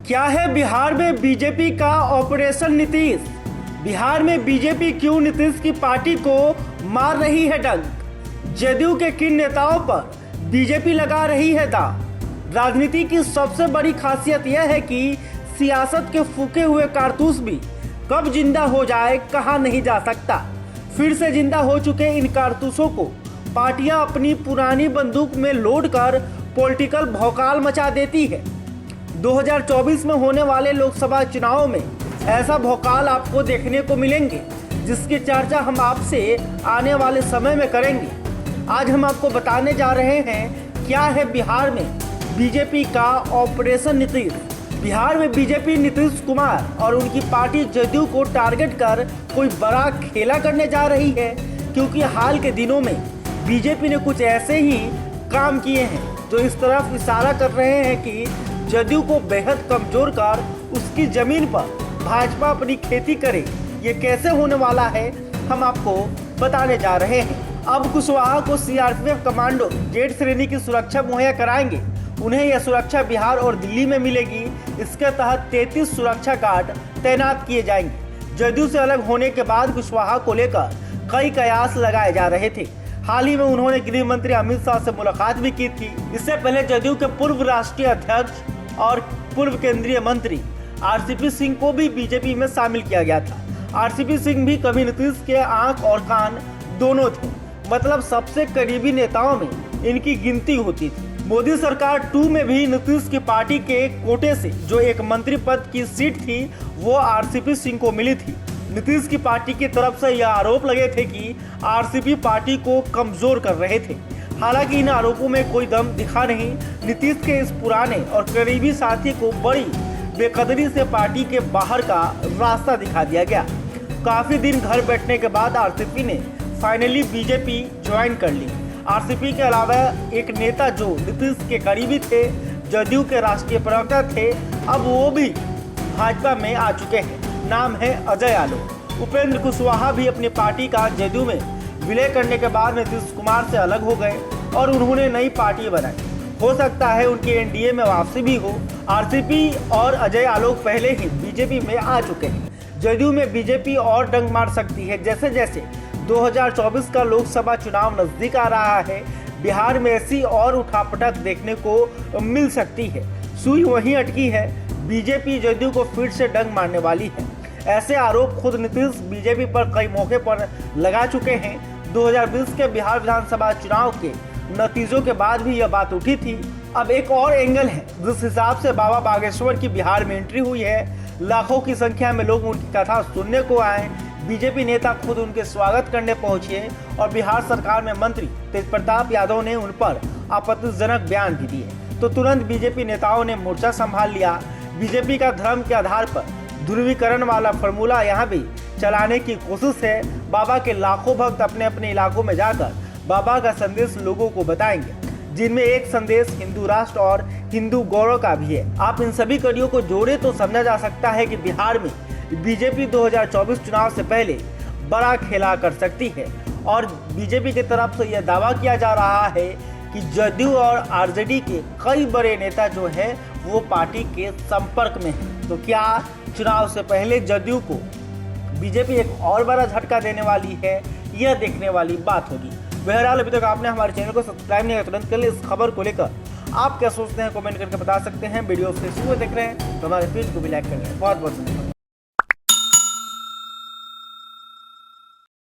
क्या है बिहार में बीजेपी का ऑपरेशन नीतीश? बिहार में बीजेपी क्यों नीतीश की पार्टी को मार रही है डंक? जदयू के किन नेताओं पर बीजेपी लगा रही है दांव? राजनीति की सबसे बड़ी खासियत यह है कि सियासत के फूके हुए कारतूस भी कब जिंदा हो जाए कहा नहीं जा सकता। फिर से जिंदा हो चुके इन कारतूसों को पार्टियां अपनी पुरानी बंदूक में लोड कर पॉलिटिकल भौकाल मचा देती है। 2024 में होने वाले लोकसभा चुनाव में ऐसा भौकाल आपको देखने को मिलेंगे, जिसकी चर्चा हम आपसे आने वाले समय में करेंगे। आज हम आपको बताने जा रहे हैं क्या है बिहार में बीजेपी का ऑपरेशन नीतीश। बिहार में बीजेपी नीतीश कुमार और उनकी पार्टी जदयू को टारगेट कर कोई बड़ा खेला करने जा रही है, क्योंकि हाल के दिनों में बीजेपी ने कुछ ऐसे ही काम किए हैं जो इस तरफ इशारा कर रहे हैं कि जदयू को बेहद कमजोर कर उसकी जमीन पर भाजपा अपनी खेती करे। ये कैसे होने वाला है हम आपको बताने जा रहे हैं। अब कुशवाहा को सीआरपीएफ कमांडो जेड श्रेणी की सुरक्षा मुहैया कराएंगे। उन्हें यह सुरक्षा बिहार और दिल्ली में मिलेगी। इसके तहत 33 सुरक्षा गार्ड तैनात किए जाएंगे। जदयू से अलग होने के बाद कुशवाहा को लेकर कई कयास लगाए जा रहे थे। हाल ही में उन्होंने गृह मंत्री अमित शाह से मुलाकात भी की थी। इससे पहले जदयू के पूर्व राष्ट्रीय अध्यक्ष और पूर्व केंद्रीय मंत्री आरसीपी सिंह को भी बीजेपी में शामिल किया गया था। आरसीपी सिंह भी कभी नीतीश के आंख और कान दोनों थे, मतलब सबसे करीबी नेताओं में इनकी गिनती होती थी। मोदी सरकार 2 में भी नीतीश की पार्टी के कोटे से जो एक मंत्री पद की सीट थी वो आरसीपी सिंह को मिली थी। नीतीश की पार्टी की तरफ से यह आरोप लगे थे कि आरसीपी पार्टी को कमजोर कर रहे थे। हालांकि इन आरोपों में कोई दम दिखा नहीं। नीतीश के इस पुराने और करीबी साथी को बड़ी बेकदरी से पार्टी के बाहर का रास्ता दिखा दिया गया। काफी दिन घर बैठने के बाद आरसीपी ने फाइनली बीजेपी ज्वाइन कर ली। आरसीपी के अलावा एक नेता जो नीतीश के करीबी थे, जदयू के राष्ट्रीय प्रवक्ता थे, अब वो भी भाजपा में आ चुके हैं। नाम है अजय आलोक। उपेंद्र कुशवाहा भी अपनी पार्टी का जदयू में विलय करने के बाद नीतीश कुमार से अलग हो गए और उन्होंने नई पार्टी बनाई। हो सकता है उनकी एनडीए में वापसी भी हो। आरसीपी और अजय आलोक पहले ही बीजेपी में आ चुके हैं। जदयू में बीजेपी और डंक मार सकती है। जैसे जैसे 2024 का लोकसभा चुनाव नजदीक आ रहा है, बिहार में ऐसी और उठापटक देखने को मिल सकती है। सुई वहीं अटकी है। बीजेपी जदयू को फिर से डंक मारने वाली है। ऐसे आरोप खुद नीतीश बीजेपी पर कई मौके पर लगा चुके हैं। 2020 के बिहार विधानसभा चुनाव के नतीजों के बाद भी यह बात उठी थी। अब एक और एंगल है। जिस हिसाब से बाबा बागेश्वर की बिहार में एंट्री हुई है, लाखों की संख्या में लोग उनकी कथा सुनने को आए। बीजेपी नेता खुद उनके स्वागत करने पहुंचे और बिहार सरकार में मंत्री तेज प्रताप यादव ने उन पर आपत्तिजनक बयान भी दिए, तो तुरंत बीजेपी नेताओं ने मोर्चा संभाल लिया। बीजेपी का धर्म के आधार पर ध्रुवीकरण वाला फॉर्मूला यहाँ भी चलाने की कोशिश है। बाबा के लाखों भक्त अपने अपने इलाकों में जाकर बाबा का संदेश लोगों को बताएंगे, जिनमें एक संदेश हिंदू राष्ट्र और हिंदू गौरव का भी है। आप इन सभी कड़ियों को जोड़े तो समझा जा सकता है कि बिहार में बीजेपी 2024 चुनाव से पहले बड़ा खेला कर सकती है। और बीजेपी की तरफ से यह दावा किया जा रहा है कि जदयू और आरजेडी के कई बड़े नेता जो हैं वो पार्टी के संपर्क में हैं। तो क्या चुनाव से पहले जदयू को बीजेपी एक और बड़ा झटका देने वाली है? यह देखने वाली बात होगी। बहरहाल अभी तक आपने हमारे चैनल को सब्सक्राइब नहीं किया, तुरंत कर ले। इस खबर को लेकर आप क्या सोचते हैं कमेंट करके बता सकते हैं। वीडियो फेसबुक में देख रहे हैं तो हमारे पेज को भी लाइक कर लें। बहुत बहुत धन्यवाद।